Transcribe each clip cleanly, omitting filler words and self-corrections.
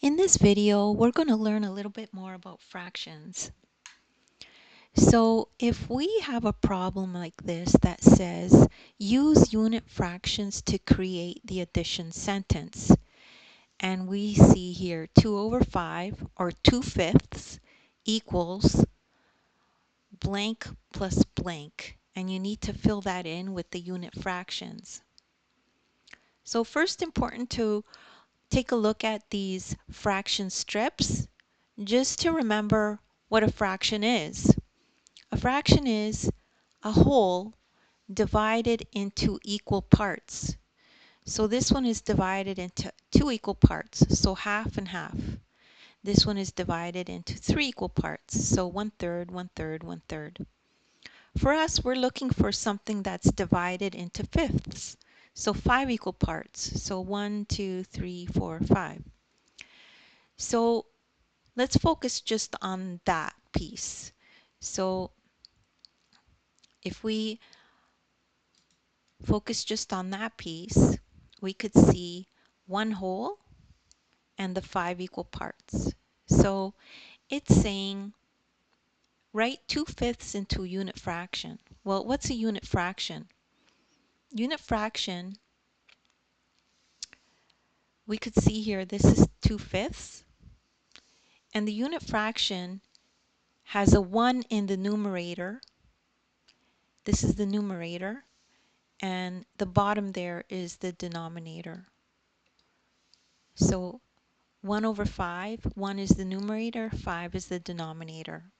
In this video, we're going to learn a little bit more about fractions. So if we have a problem like this that says, use unit fractions to create the addition sentence, and we see here 2 over 5 or 2/5 equals blank plus blank, and you need to fill that in with the unit fractions. So first, important to take a look at these fraction strips just to remember what a fraction is. A fraction is a whole divided into equal parts. So this one is divided into 2 equal parts, so half and half. This one is divided into 3 equal parts, so 1/3, 1/3, 1/3. For us, we're looking for something that's divided into fifths, so 5 equal parts, so 1, 2, 3, 4, 5. So let's focus just on that piece. So if we focus just on that piece, we could see 1 whole and the 5 equal parts. So it's saying write 2/5 into a unit fraction. Well, what's a unit fraction? Unit fraction, we could see here this is 2/5, and the unit fraction has a 1 in the numerator. This is the numerator, and the bottom there is the denominator. So 1 over 5, 1 is the numerator, 5 is the denominator.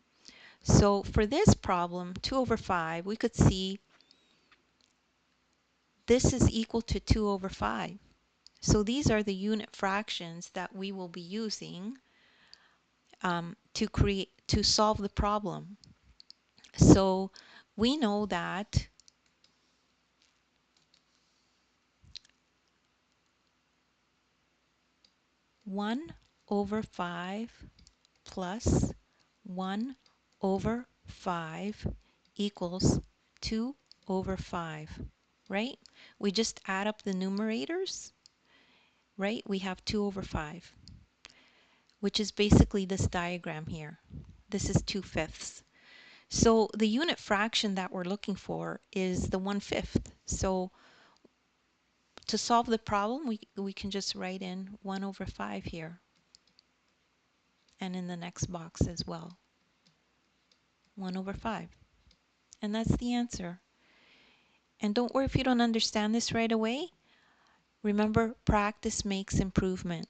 So for this problem, 2 over 5, we could see this is equal to 2 over 5. So these are the unit fractions that we will be using to solve the problem. So we know that one over 5 plus 1 over 5 equals 2 over 5, right? We just add up the numerators, right? We have 2 over 5, which is basically this diagram here. This is 2/5. So the unit fraction that we're looking for is the 1/5. So to solve the problem, we can just write in 1 over 5 here, and in the next box as well, 1 over 5. And that's the answer. And don't worry if you don't understand this right away. Remember, practice makes improvement.